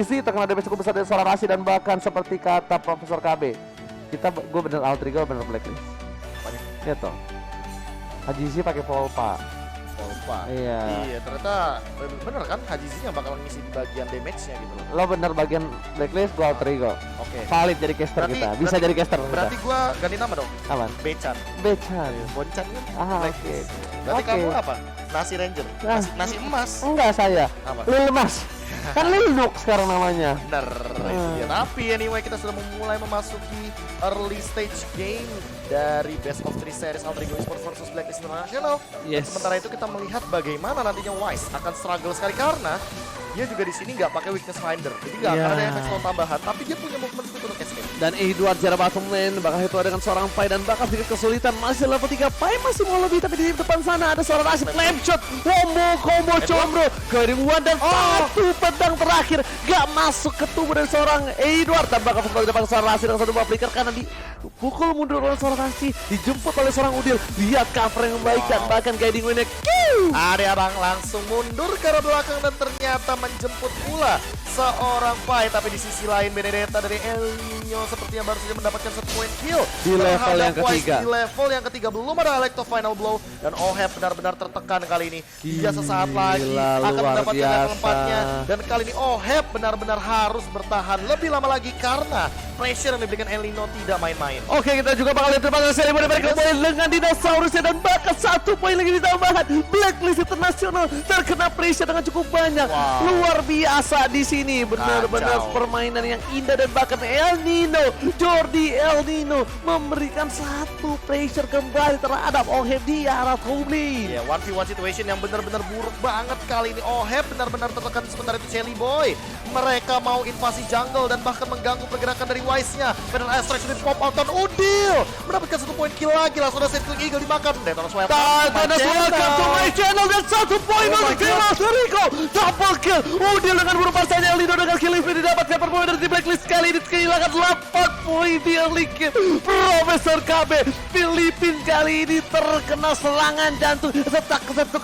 Sih terkena damage cukup besar dari seorang Rasi dan bahkan seperti kata Profesor KB, gue bener Altrigo bener blacklist. Iya toh. Haji sih pakai Volpa. Iya, ternyata bener kan Haji sih yang bakal ngisi di bagian damage-nya gitu loh. Lo bener bagian blacklist, gue Altrigo. Oke. Valid jadi caster kita. Bisa jadi caster kita. Berarti gue ganti nama dong. Aman. Becan. Boncan Boncan kan? oke. Blacklist. Berarti kamu apa? Nasi Ranger. Nasi emas. Enggak saya. Apa? Lil Mas. Kan Linux sekarang namanya. Bener, itu dia. Tapi anyway kita sudah mulai memasuki early stage game dari Best of 3 Series Altrigo Esports vs Blacklist International. Yes. Sementara itu kita melihat bagaimana nantinya Wise akan struggle sekali karena dia juga di sini nggak pakai weakness finder, jadi nggak akan ada efek slow tambahan, tapi dia punya movement speed untuk escape. Dan Edward jarak bottom lane bakal hit dengan seorang Pai dan bakal sedikit kesulitan. Masih level 3 Pai masih mau lebih, tapi di depan sana ada seorang Rashid flame shot, combo combro guiding one dan satu pedang terakhir gak masuk ke tubuh dari seorang Edward dan bakal fokus di depan seorang Rashid dengan satu buah flicker karena dipukul mundur oleh seorang Rashid, dijemput oleh seorang Udil. Lihat cover yang baik dan bahkan guiding one-nya Ada abang langsung mundur ke arah belakang dan ternyata menjemput pula seorang Pai, tapi di sisi lain Benedetta dari El Nino sepertinya baru saja mendapatkan 1 point kill di level yang ketiga. Di level yang ketiga belum ada Electro Final Blow dan Oheb benar-benar tertekan kali ini. Dia sesaat lagi akan mendapatkan level 4-nya dan kali ini Oheb benar-benar harus bertahan lebih lama lagi karena pressure yang diberikan El Nino tidak main-main. Oke, kita juga bakal lihat depan seri mereka dengan dinosaurusnya dan bahkan 1 poin lagi ditambahkan. Blacklist International terkena pressure dengan cukup banyak. Luar biasa di sini, benar-benar permainan yang indah dan bahkan El Nino, Jordi El Nino memberikan 1 pressure kembali terhadap Oheb di arah Hobley. Ya, 1v1 situation yang benar-benar buruk banget kali ini. Oheb benar-benar tertekan sementara itu Shelly Boy. Mereka mau invasi jungle dan bahkan mengganggu pergerakan dari Wise-nya. Pedal Astrax sudah pop out dan Udil mendapatkan 1 poin kill lagi. Langsung ada Circle Eagle dimakan. Detona's welcome to my channel dan 1 poin untuk tim Altrigo. Double kill. Udil dengan berpasangnya El Nino dengan kill ini didapatkan perpoin dari tim Blacklist. Kali ini kehilangan 8 poin di early kill. Profesor KB Filipin kali ini terkena serangan jantung. Setak-setuk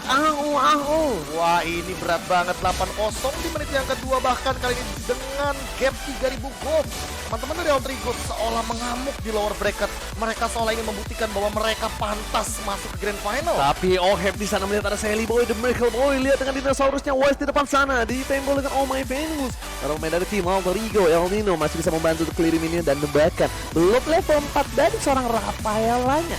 Wah, ini berat banget. 8-0 di menit yang kedua, bahkan kali ini dengan gap 3000 gold. Teman-teman dari Altrigo seolah mengamuk di lower bracket. Mereka seolah ingin membuktikan bahwa mereka pantas masuk ke grand final. Tapi Oheb di sana melihat ada Shelly Boy, The Miracle Boy. Lihat dengan dinosaurusnya Wise di depan sana, ditembol dengan Oh My Venus. Kalau pemain dari tim Altrigo, El Nino masih bisa membantu untuk clear minion dan bahkan belum level 4 dari seorang Rafaelanya.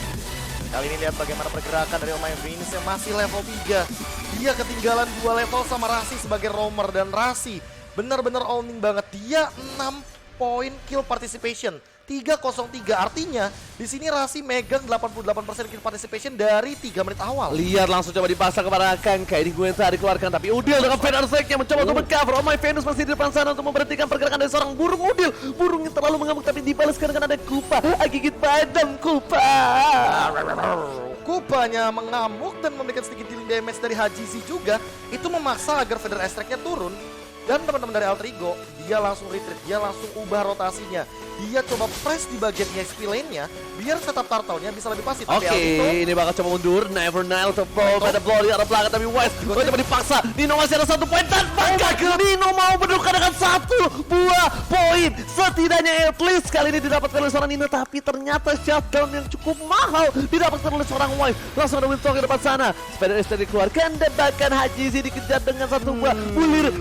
Kali ini lihat bagaimana pergerakan dari Oh My Venus yang masih level 3. Dia ketinggalan 2 level sama Rasi sebagai roamer dan Rasi benar-benar owning banget. Dia 6 point kill participation. 303 artinya di sini Rasi megang 88% kill participation dari 3 menit awal. Lihat langsung coba dipasang kepada Kang, kayak di Gwenta dikeluarkan tapi Udil dengan Feather Strike-nya mencoba untuk mengcover. Oh My Venus masih di depan sana untuk memberhentikan pergerakan dari seorang burung Udil. Burungnya terlalu mengamuk tapi dibalaskan dengan ada Kupa, gigit padam Kupa. Kupanya mengamuk dan memberikan sedikit dealing damage dari Hajizi juga. Itu memaksa agar Feather Strike-nya turun. Dan teman-teman dari Altrigo, dia langsung retreat, dia langsung ubah rotasinya. Dia coba press di bagian EXP lane-nya biar setup turtle-nya bisa lebih pasif. Oke, ini bakal coba mundur. Never Nile to blow pada blow di arah belakang tapi West coba dipaksa. Nino masih ada 1 poin dan bahkan Nino mau berduka dengan 1 buah poin. Setidaknya at least kali ini didapatkan oleh seorang Nino, tapi ternyata shutdown yang cukup mahal didapatkan oleh seorang Wise. Langsung ada Windstorm di depan sana. Spider Star dikeluarkan dan bahkan Hajizi dikejar dengan 1 buah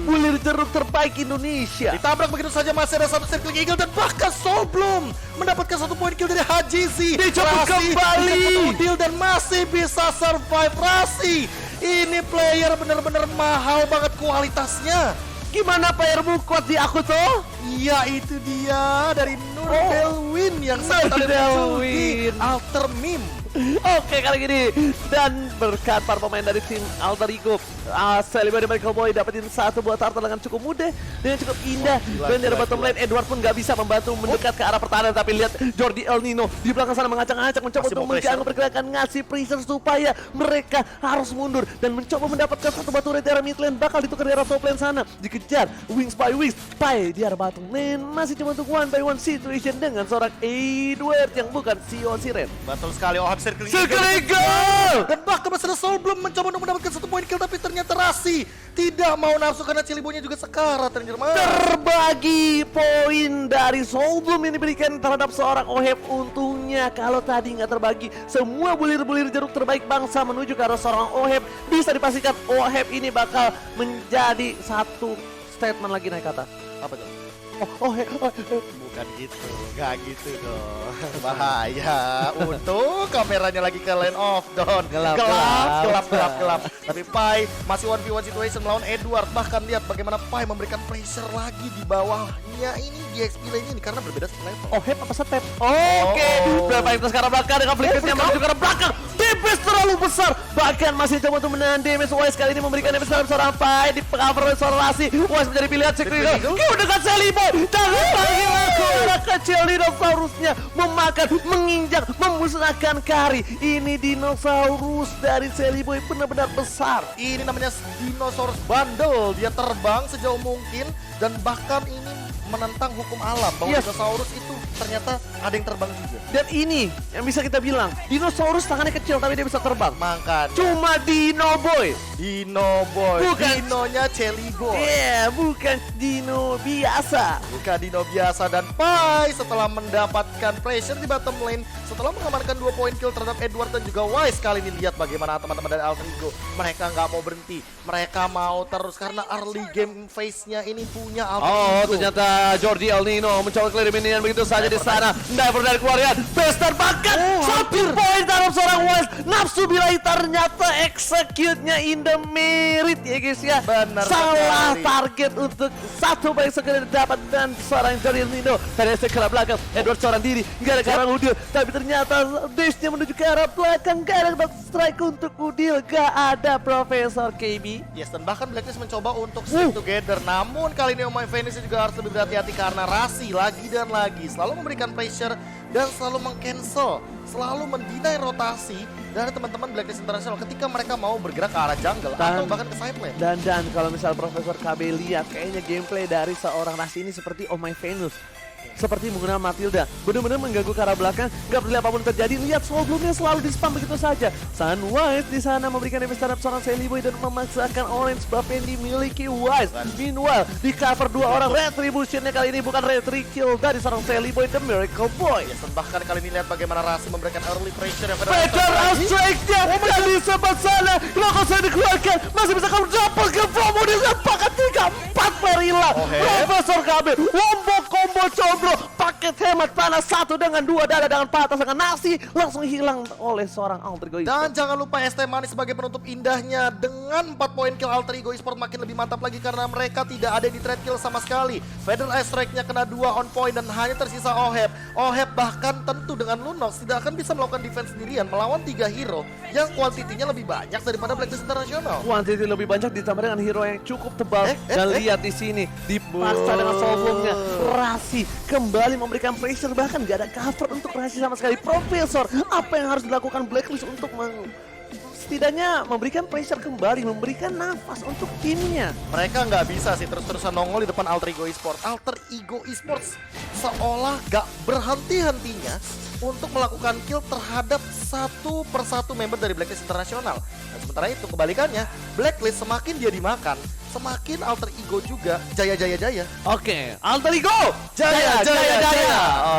bulir jeruk terbaik Indonesia. Ditabrak begitu saja, masih ada 1 Circle Eagle dan bahkan Soulbloom mendapatkan 1 poin kill dari Hajizi. Dicoba kembali Udil dan masih bisa survive Rasi. Ini player benar-benar mahal banget kualitasnya. Gimana playermu kuat di aku tuh? Iya, itu dia dari Nur Delwin yang sempat ada di Alter Meme. Oke, kali ini dan berkat para pemain dari tim Altrigo, Celebrity Michael Boy dapetin 1 buah turtle dengan cukup mudah dan cukup indah. Dan dari bottom lane Edward pun gak bisa membantu mendekat ke arah pertahanan, tapi lihat Jordi El Nino di belakang sana mengacak-acak mencoba untuk mengganggu pergerakan, ngasih pressure supaya mereka harus mundur dan mencoba mendapatkan 1 batu red di arah mid lane. Bakal ditukar di arah top lane sana, dikejar wings by wings. Pai di arah bottom lane masih cuma untuk 1 by 1 situation dengan seorang Edward yang bukan Sio Siren. Betul sekali, Ohab circling Eagle! Dan bahkan Master Soul belum mencoba untuk mendapatkan 1 poin kill, tapi ternyata Rasi tidak mau nafsu karena Cilibonya juga sekarat, Ranger Mas. Terbagi poin dari Soulbloom ini diberikan terhadap seorang Oheb. Untungnya kalau tadi nggak terbagi, semua bulir-bulir jeruk terbaik bangsa menuju ke arah seorang Oheb. Bisa dipastikan Oheb ini bakal menjadi satu statement lagi naik kata. Apa tuh? Oheb. Bukan gitu, nggak gitu dong. Bahaya. Untung kameranya lagi ke lane off, Don. Gelap. Tapi Pai masih 1v1 situation melawan Edward. Bahkan lihat bagaimana Pai memberikan pressure lagi di bawahnya ini di XP lane ini karena berbeda level. Oheb apa step? Oke, berapa itu sekarang belakang dengan flicknya menuju ke arah belakang. Tipis terlalu besar. Bahkan masih coba untuk menahan damage. Wise kali ini memberikan damage terhadap seorang Pai di cover oleh seorang Rasi. Wise menjadi pilihan Eagle. Kau dekat Celiboy. Dan lagi anak kecil dinosaurusnya memakan, menginjak, memusnahkan Kari. Ini dinosaurus dari Celiboy benar-benar besar. Ini namanya dinosaurus bandel. Dia terbang sejauh mungkin dan bahkan ini menentang hukum alam bahwa dinosaurus itu ternyata ada yang terbang juga. Dan ini yang bisa kita bilang, dinosaurus tangannya kecil tapi dia bisa terbang. Makanya Cuma Dino Boy. Dino Boy, Bukan. Dinonya Celiboy. Bukan Dino biasa. Bukan Dino biasa. Dan Pai setelah mendapatkan pressure di bottom lane, setelah mengamankan 2 poin kill terhadap Edward dan juga Wise, kali ini lihat bagaimana teman-teman dari Alter Ego. Mereka nggak mau berhenti, mereka mau terus karena early game phase-nya ini punya Alter Ego. Ternyata Jordi El Nino mencoba clear minion begitu saja di sana. Diver dari keluarga, Bester bahkan 1 poin dalam seorang Wise. Nafsu birahi ternyata execute-nya in the merit ya guys ya. Benar Salah sekali. target untuk 1 poin segera didapat dan seorang Jordi El Nino dari sekelah belakang. Edward seorang diri, nggak ada ke arah Udil, tapi ternyata dash-nya menuju ke arah belakang. Gak ada strike untuk Udil, gak ada Profesor KB. Yes, dan bahkan Blacklist mencoba untuk stick together. Namun kali ini Omai Venus juga harus lebih berhati-hati karena Rasi lagi dan lagi selalu memberikan pressure dan selalu meng-cancel, selalu mendinai rotasi dari teman-teman Blacklist International ketika mereka mau bergerak ke arah jungle atau bahkan ke side lane. Dan kalau misal Profesor KB lihat kayaknya gameplay dari seorang Rasi ini seperti Oh My Venus. Seperti menggunakan Matilda, benar-benar mengganggu ke arah belakang, gak peduli apapun terjadi. Lihat Soulbloomnya selalu di spam begitu saja. Sunwise di sana memberikan damage terhadap seorang Celiboy dan memaksakan orange buff yang dimiliki Wise. Meanwhile di cover 2 orang Retributionnya kali ini bukan retri kill dari seorang Celiboy, The Miracle Boy. Yes, dan bahkan kali ini lihat bagaimana Rasi memberikan early pressure yang Feder Strike-nya dan di sebelah sana Glokos yang dikeluarkan masih bisa kamu dapatkan promo di sepakat 3-4 Perila. Profesor KB combo combro paket hemat panas 1 dengan 2 dada dengan patah dengan nasi langsung hilang oleh seorang Alter Ego. Dan jangan lupa ST Manis sebagai penutup indahnya dengan 4 poin kill. Alter Ego Esport makin lebih mantap lagi karena mereka tidak ada di trade kill sama sekali. Feder Strike-nya kena 2 on point dan hanya tersisa Oheb. Oheb bahkan tentu dengan Lunox tidak akan bisa melakukan defense sendirian melawan 3 hero yang kuantitinya lebih banyak daripada Blacklist International. Kuantiti lebih banyak ditambah dengan hero yang cukup tebal. Dan lihat di sini dipaksa dengan Soulbloomnya. Rasi kembali memberikan pressure, bahkan gak ada cover untuk Rasi sama sekali. Profesor, apa yang harus dilakukan Blacklist untuk setidaknya memberikan pressure kembali, memberikan nafas untuk timnya? Mereka nggak bisa sih terus-terusan nongol di depan Alter Ego Esport. Alter Ego Esports seolah gak berhenti-hentinya untuk melakukan kill terhadap 1 persatu member dari Blacklist International. Dan sementara itu kebalikannya, Blacklist semakin dia dimakan, semakin Alter Ego juga jaya. Oke, Alter Ego jaya.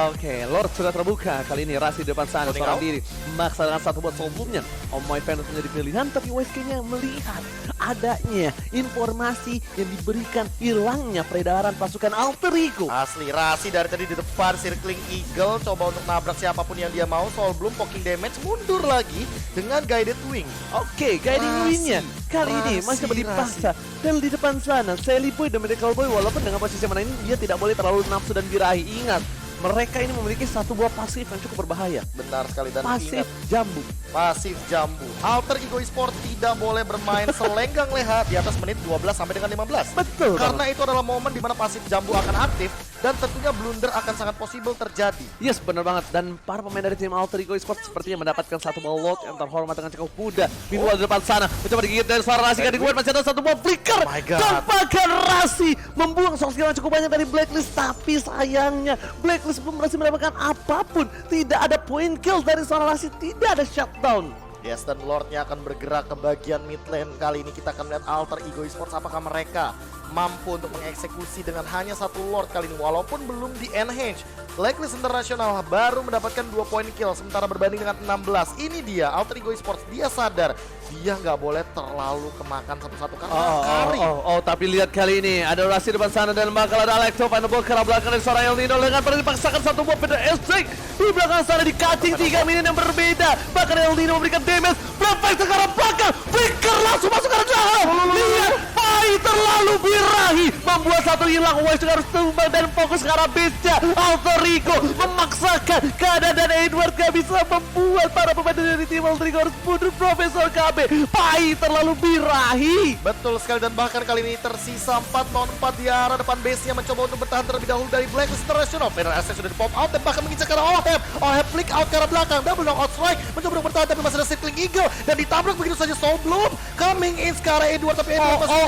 Oke, Lord sudah terbuka. Kali ini Rasi di depan sana seorang diri memaksa dengan 1 buat Soulbloomnya. Oh My Venus menjadi pilihan, tapi WSK-nya melihat adanya informasi yang diberikan hilangnya peredaran pasukan Alter Ego. Asli, Rasi dari tadi di depan circling Eagle coba untuk nabrak siapapun yang dia mau. Soulbloom poking damage, mundur lagi dengan guided wing. Oke, guiding wingnya kali ini masih dipaksa. Dan di depan sana Celiboy dan Miracle Boy, walaupun dengan posisi mana ini dia tidak boleh terlalu nafsu dan birahi. Ingat, mereka ini memiliki 1 buah pasif yang cukup berbahaya. Benar sekali, dan Pasif ingat, jambu. pasif jambu. Alter Ego Esport tidak boleh bermain selenggang leha di atas menit 12 sampai dengan 15. Betul. Karena itu adalah momen di mana pasif jambu akan aktif dan tentunya blunder akan sangat possible terjadi. Yes, benar banget. Dan para pemain dari tim Alter Ego Esports sepertinya mendapatkan satu ball load yang terhormat dengan cukup mudah. Minimal di depan sana, mencoba digigit dari suara Rasi, kan dikuat masih ada satu ball flicker. Oh my God. Dan bahkan Rasi membuang soft skill yang cukup banyak dari Blacklist. Tapi sayangnya, Blacklist belum berhasil mendapatkan apapun. Tidak ada point kill dari suara Rasi, tidak ada shutdown. Yes, dan Lordnya akan bergerak ke bagian mid lane. Kali ini kita akan melihat Alter Ego Esports apakah mereka mampu untuk mengeksekusi dengan hanya satu Lord kali ini. Walaupun belum di enhance, Blacklist International baru mendapatkan 2 point kill sementara berbanding dengan 16. Ini dia Alter Ego Esports, dia sadar dia nggak boleh terlalu kemakan satu-satu karena Kari. Tapi lihat kali ini ada Rasi depan sana dan bakal ada Alekto Panobol ke arah belakang dari seorang El Nino dengan pada dipaksakan satu buah pada Estrik di belakang sana di cutting 3 minion yang berbeda. Bahkan El Nino memberikan damage, Blood Fight ke arah belakang, Flicker langsung masuk ke arah dalam. Lihat, Pai terlalu birahi membuat satu hilang. Wise juga harus tumbang dan fokus ke arah base-nya. Alter Ego memaksakan keadaan dan Edward gak bisa membuat para pemain dari tim Alter Ego harus mundur. Profesor KB, Pai terlalu birahi. Betul sekali, dan bahkan kali ini tersisa 4 lawan 4 di arah depan base-nya mencoba untuk bertahan terlebih dahulu dari Blacklist International. Final Access sudah di pop out dan bahkan mengincar ke arah Oheb. Oheb flick out ke arah belakang, double knockout strike mencoba untuk bertahan tapi masih ada Circling Eagle dan ditabrak begitu saja. Soul Bloom coming in ke arah Edward tapi Edward masih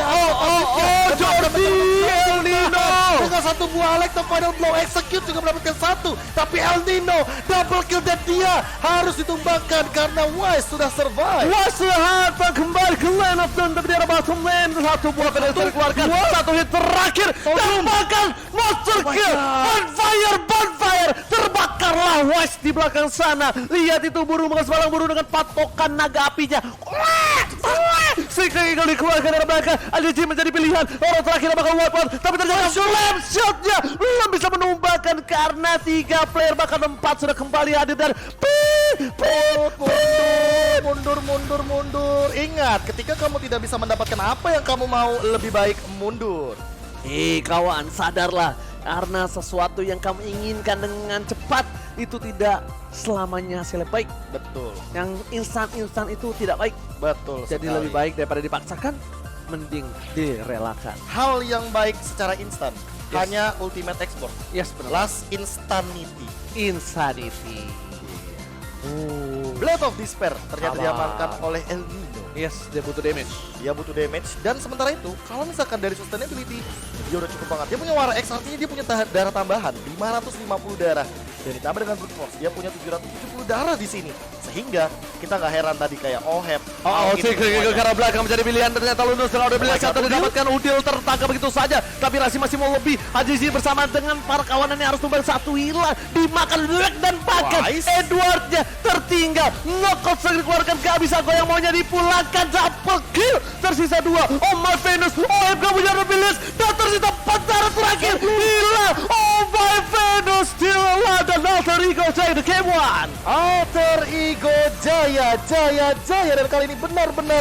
Jordi El Nino dengan satu buah Electro Final Blow execute juga mendapatkan satu, tapi El Nino double kill dan dia harus ditumbangkan karena Wise sudah survive. Wasuhan kembali ke lane of Dawn, tapi di arah bottom lane satu buah penetrasi dikeluarkan, satu hit terakhir dan bahkan monster kill. Bonfire terbakarlah Wise di belakang sana. Lihat itu burung mengesbalang burung dengan patokan naga apinya. Circling Eagle dikeluarkan dari belakang. ADG menjadi pilihan. Orang terakhir bakal wipe out, tapi ternyata slam shotnya belum bisa menumbangkan karena 3 player bahkan 4 sudah kembali hadir dan mundur. Ingat, ketika kamu tidak bisa mendapatkan apa yang kamu mau, lebih baik mundur. Kawan, sadarlah. Karena sesuatu yang kamu inginkan dengan cepat itu tidak selamanya hasilnya baik. Betul. Yang instan-instan itu tidak baik. Betul. Jadi sekali. lebih baik daripada dipaksakan, mending direlakan. Hal yang baik secara instan hanya Ultimate Export. Yes, benar. Last Insanity. Insanity. Blade of Despair ternyata Sabar. diamankan oleh El Nino. Yes, dia butuh damage. Dia butuh damage dan sementara itu kalau misalkan dari sustainability dia udah cukup banget. Dia punya Wara X, artinya dia punya darah tambahan 550 darah dan ditambah dengan brute force dia punya 770 darah di sini. Sehingga kita nggak heran tadi kayak Oheb. Circling Eagle ke arah belakang menjadi pilihan, ternyata Lunus setelah udah pilihan satu didapatkan. Udil tertangkap begitu saja, tapi Rasi masih mau lebih. Hajizi bersama dengan para kawanannya harus tumbang, satu hilang dimakan Lek dan bahkan Edwardnya tertinggal. Knockout segera dikeluarkan, gak bisa goyang, maunya dipulangkan. Double kill, tersisa 2. Oh my Venus, Oheb gak punya rebilis dan tersisa 4 darah terakhir hilang. Oh my Venus still alive dan Alter Ego Jaya the Game One. Alter Ego Jaya dan kali ini benar-benar